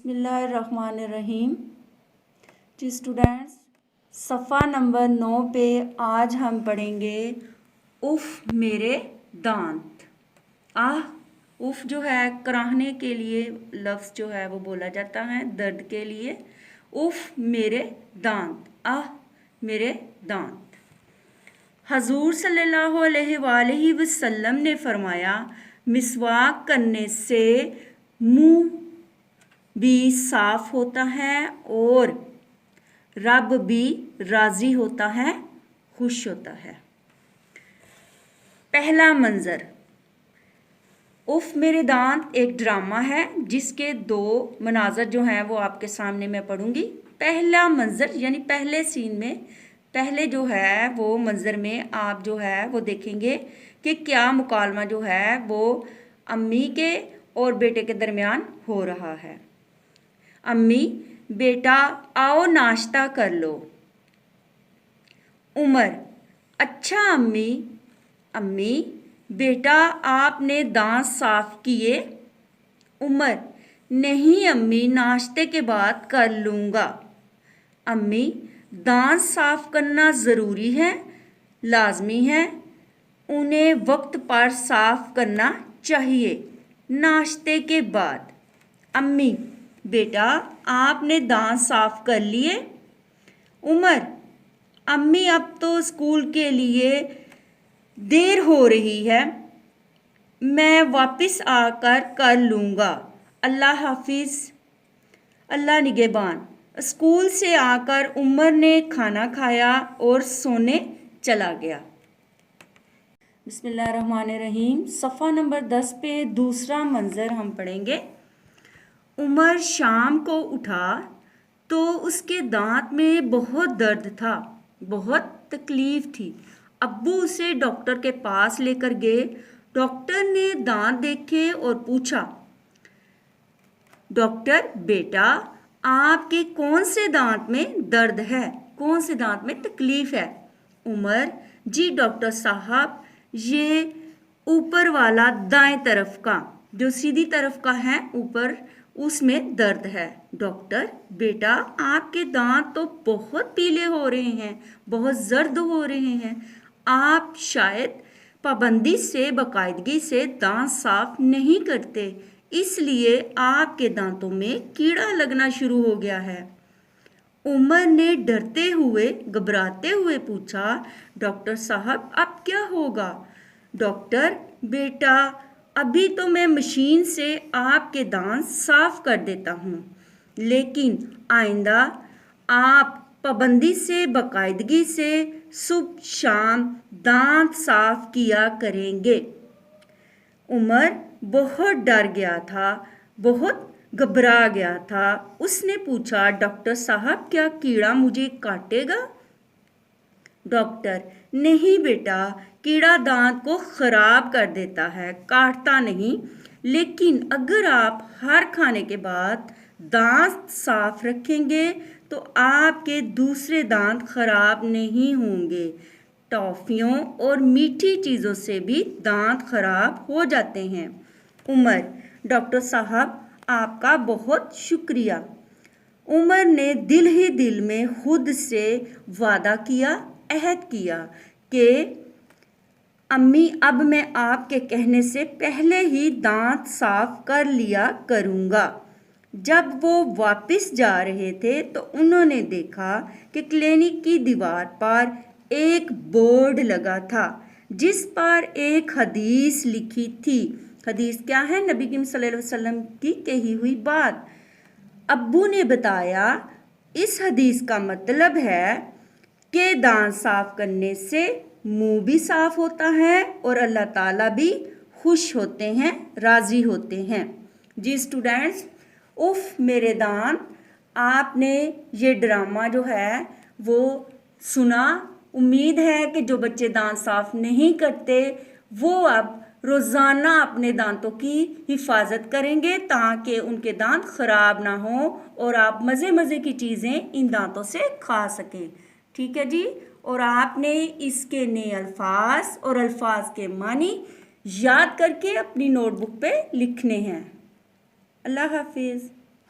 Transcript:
बिस्मिल्लाहिर्रहमानिर्रहीम। जी स्टूडेंट्स, सफ़ा नंबर 9 पे आज हम पढ़ेंगे उफ़ मेरे दांत। उफ़ जो है कराहने के लिए लफ्ज़ जो है वो बोला जाता है, दर्द के लिए। उफ़ मेरे दांत, मेरे दांत। हजूर सल्लल्लाहु अलैहि वसल्लम ने फरमाया, मिसवाक करने से मुंह भी साफ होता है और रब भी राज़ी होता है, खुश होता है। पहला मंज़र। उफ़ मेरे दांत एक ड्रामा है जिसके 2 मनाज़र जो हैं वो आपके सामने मैं पढ़ूंगी। पहला मंज़र यानी पहले सीन में, पहले जो है वो मंज़र में आप जो है वो देखेंगे कि क्या मुकालमा जो है वो अम्मी के और बेटे के दरमियान हो रहा है। अम्मी, बेटा आओ नाश्ता कर लो। उमर, अच्छा अम्मी। अम्मी, बेटा आपने दांत साफ किए? उमर, नहीं अम्मी, नाश्ते के बाद कर लूँगा। अम्मी, दांत साफ करना ज़रूरी है, लाजमी है, उन्हें वक्त पर साफ करना चाहिए, नाश्ते के बाद। अम्मी, बेटा आपने दांत साफ कर लिए? उमर, अम्मी अब तो स्कूल के लिए देर हो रही है, मैं वापस आकर कर लूँगा, अल्लाह हाफिज़, अल्लाह निगहबान। स्कूल से आकर उमर ने खाना खाया और सोने चला गया। बिस्मिल्लाहिर्रहमानिर्रहीम। सफ़ा नंबर 10 पे दूसरा मंज़र हम पढ़ेंगे। उमर शाम को उठा तो उसके दांत में बहुत दर्द था, बहुत तकलीफ थी। अब्बू उसे डॉक्टर के पास लेकर गए। डॉक्टर ने दांत देखे और पूछा, डॉक्टर बेटा आपके कौन से दांत में दर्द है, कौन से दांत में तकलीफ है? उमर, जी डॉक्टर साहब, ये ऊपर वाला दाएं तरफ का, जो सीधी तरफ का है ऊपर, उसमें दर्द है। डॉक्टर, बेटा आपके दांत तो बहुत पीले हो रहे हैं, बहुत जर्द हो रहे हैं, आप शायद पाबंदी से, बाकायदगी से दांत साफ नहीं करते, इसलिए आपके दांतों में कीड़ा लगना शुरू हो गया है। उमर ने डरते हुए, घबराते हुए पूछा, डॉक्टर साहब अब क्या होगा? डॉक्टर, बेटा अभी तो मैं मशीन से आपके दांत साफ कर देता हूँ, लेकिन आइंदा आप पाबंदी से, बाकायदगी से सुबह शाम दांत साफ किया करेंगे। उमर बहुत डर गया था, बहुत घबरा गया था। उसने पूछा, डॉक्टर साहब क्या कीड़ा मुझे काटेगा? डॉक्टर, नहीं बेटा, कीड़ा दांत को खराब कर देता है, काटता नहीं, लेकिन अगर आप हर खाने के बाद दांत साफ रखेंगे तो आपके दूसरे दांत खराब नहीं होंगे। टॉफियों और मीठी चीज़ों से भी दांत खराब हो जाते हैं। उमर, डॉक्टर साहब आपका बहुत शुक्रिया। उमर ने दिल ही दिल में खुद से वादा किया, अहद किया कि अम्मी अब मैं आपके कहने से पहले ही दांत साफ कर लिया करूँगा। जब वो वापस जा रहे थे तो उन्होंने देखा कि क्लिनिक की दीवार पर एक बोर्ड लगा था जिस पर एक हदीस लिखी थी। हदीस क्या है? नबी करीम सल्लल्लाहु अलैहि वसल्लम की कही हुई बात। अब्बू ने बताया, इस हदीस का मतलब है कि दांत साफ करने से मुंह भी साफ होता है और अल्लाह ताला भी खुश होते हैं, राज़ी होते हैं। जी स्टूडेंट्स, उफ़ मेरे दांत, आपने ये ड्रामा जो है वो सुना। उम्मीद है कि जो बच्चे दांत साफ नहीं करते वो अब रोज़ाना अपने दांतों की हिफाजत करेंगे ताकि उनके दांत ख़राब ना हो और आप मज़े मज़े की चीज़ें इन दांतों से खा सकें। ठीक है जी। और आपने इसके नए अल्फाज और अल्फाज के मानी याद करके अपनी नोटबुक पे लिखने हैं। अल्लाह हाफिज़।